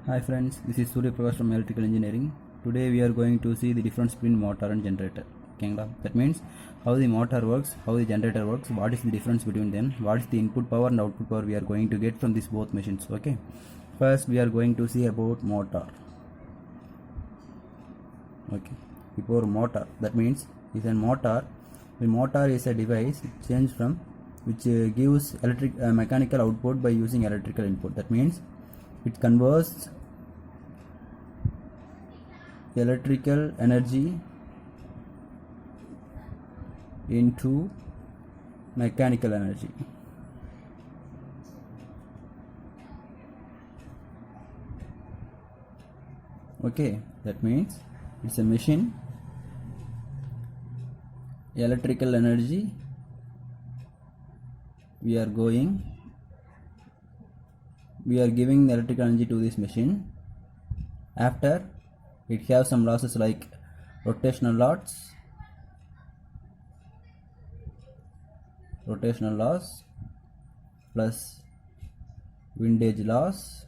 Hi friends, this is Surya Prakash from Electrical Engineering. Today we are going to see the difference between motor and generator. Okay, that means how the motor works, how the generator works, what is the difference between them, what is the input power and output power we are going to get from these both machines. Okay, first we are going to see about motor. Okay, before motor, that means is a motor. The motor is a device change from which gives mechanical output by using electrical input. That means it converts electrical energy into mechanical energy. Okay, that means it's a machine, electrical energy we are giving the electrical energy to this machine. After it has some losses like rotational loss plus windage loss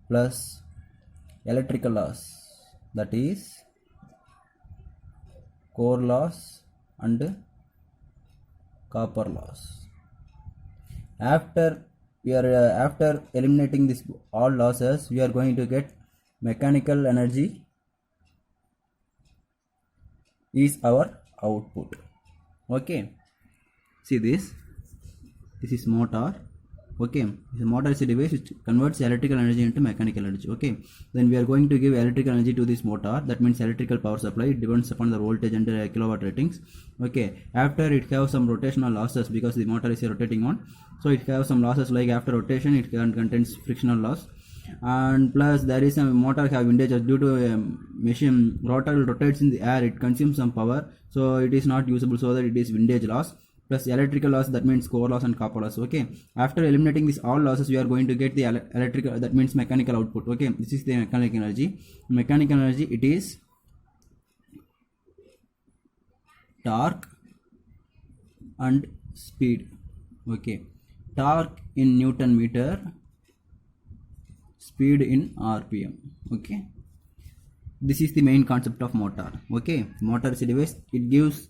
plus electrical loss, that is core loss and copper loss. After eliminating this all losses, we are going to get mechanical energy is our output. Okay, see this is motor. Okay, the motor is a device which converts electrical energy into mechanical energy. Okay, then we are going to give electrical energy to this motor. That means electrical power supply. It depends upon the voltage and kilowatt ratings. Okay, after it have some rotational losses because the motor is rotating on, so it have some losses like after rotation it contains frictional loss, and plus there is a motor have windage due to machine rotor rotates in the air. It consumes some power, so it is not usable, so that it is windage loss plus electrical loss, that means core loss and copper loss. Okay, after eliminating this all losses, we are going to get the electrical, that means mechanical output. Okay, this is the mechanical energy. Mechanical energy, it is torque and speed. Okay, torque in Newton meter, speed in RPM. Okay, this is the main concept of motor. Okay, motor is a device, it gives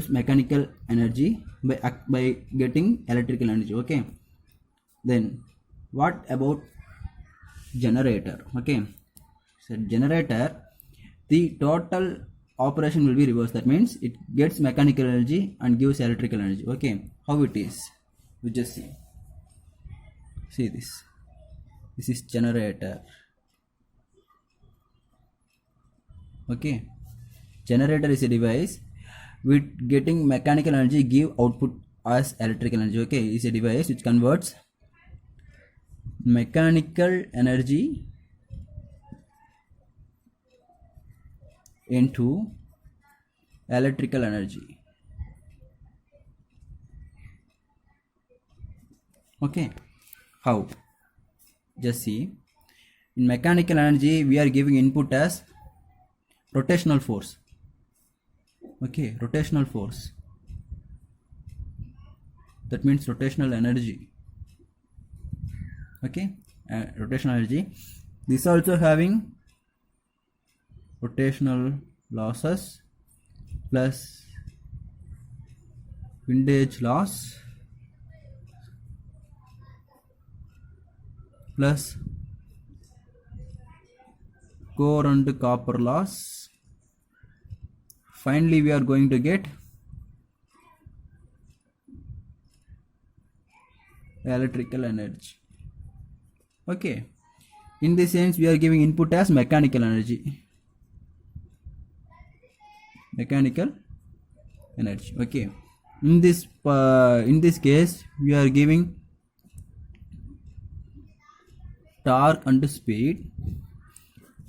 mechanical energy by getting electrical energy. Okay, then what about generator? Okay, so generator, the total operation will be reversed. That means it gets mechanical energy and gives electrical energy. Okay, how it is, we just see this is generator. Okay, generator is a device with getting mechanical energy give output as electrical energy. Okay, is a device which converts mechanical energy into electrical energy. Okay, how? Just see, in mechanical energy we are giving input as rotational force. Okay, rotational force, that means rotational energy. Okay, rotational energy, this also having rotational losses plus windage loss plus core and copper loss. Finally we are going to get electrical energy. Okay, in this sense we are giving input as mechanical energy. Okay, in this case we are giving torque and speed,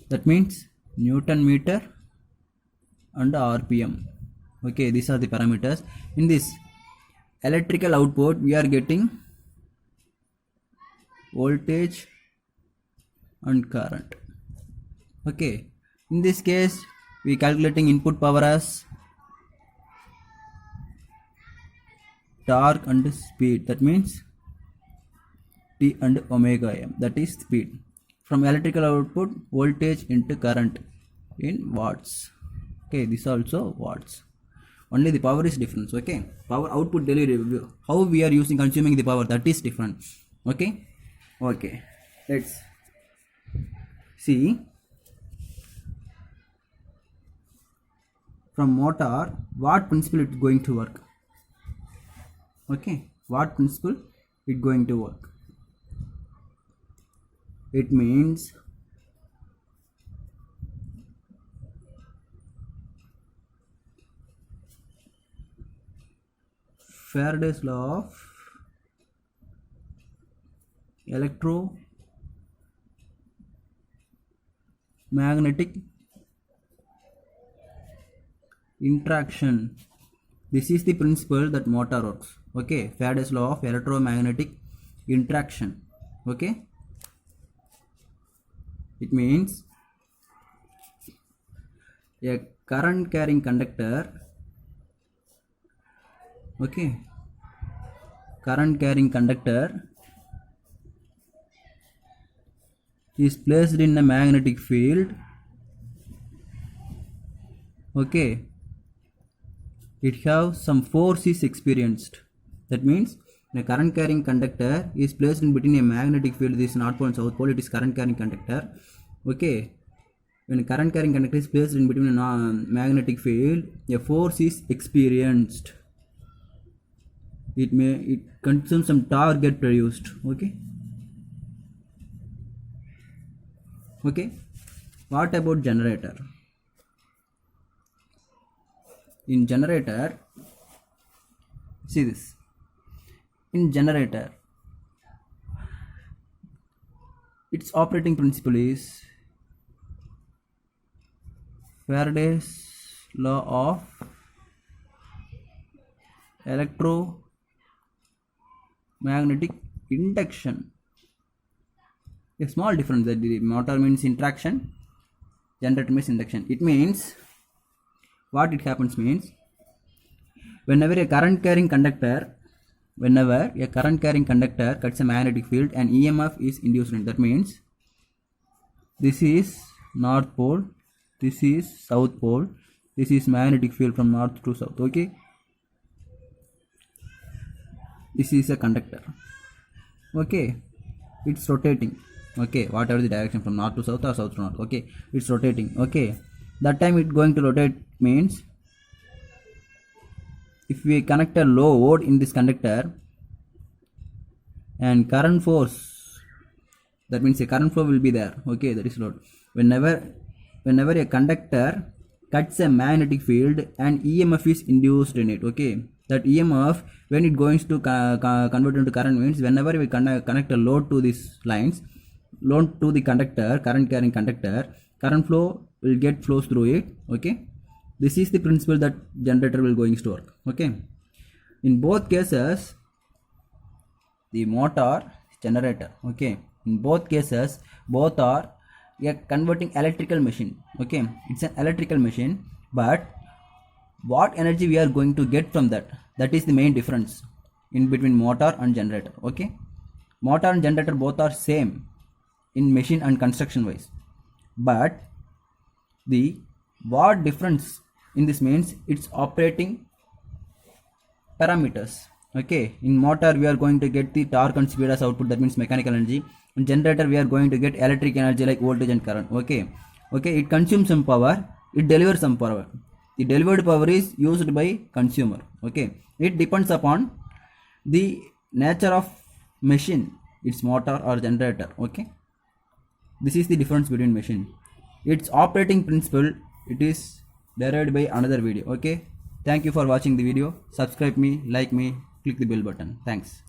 that means Newton meter and RPM. Okay, these are the parameters. In this electrical output we are getting voltage and current. Okay, in this case we calculating input power as torque and speed, that means T and omega m, that is speed. From electrical output, voltage into current in watts. Okay, this also watts. Only the power is different. Okay, power output delivery, how we are using consuming the power, that is different. Okay, okay, let's see. From motor, what principle it going to work? Okay, what principle it going to work? It means Faraday's law of electromagnetic interaction. This is the principle that motor works. Okay, Faraday's law of electromagnetic interaction. Okay, it means a current carrying conductor. Okay, current carrying conductor is placed in a magnetic field. Okay, it has some force is experienced. That means a current carrying conductor is placed in between a magnetic field. This is north pole and south pole. It is current carrying conductor. Okay, when a current carrying conductor is placed in between a magnetic field, a force is experienced. It consumes some torque get produced. Okay, okay, what about generator? In generator, see this. In generator, its operating principle is Faraday's law of electromagnetic induction. A small difference, that the motor means interaction, generator means induction. It means what it happens means whenever a current carrying conductor cuts a magnetic field, an EMF is induced in it. That means this is north pole, this is south pole, this is magnetic field from north to south. Okay, this is a conductor. Okay, it's rotating. Okay, whatever the direction, from north to south or south to north. Okay, it's rotating. Okay, that time it's going to rotate means if we connect a load in this conductor and current force, that means a current flow will be there. Okay, that is load. Whenever a conductor cuts a magnetic field, and EMF is induced in it. Okay, that EMF, when it goes to convert into current, means whenever we connect a load to these lines, load to the conductor, current carrying conductor, current flow will get flows through it. Okay, this is the principle that generator will going to work. Okay, in both cases, the motor, generator. Okay, in both cases, both are a converting electrical machine. Okay, it's an electrical machine, but what energy we are going to get from that, that is the main difference in between motor and generator. Okay, motor and generator both are same in machine and construction wise, but the what difference in this means its operating parameters. Okay, in motor we are going to get the torque and speed as output, that means mechanical energy. In generator we are going to get electric energy like voltage and current. Okay, it consumes some power, it delivers some power. The delivered power is used by consumer. Okay, it depends upon the nature of machine, its motor or generator. Okay, this is the difference between machine. Its operating principle, it is derived by another video. Okay, thank you for watching the video. Subscribe me, like me, click the bell button. Thanks.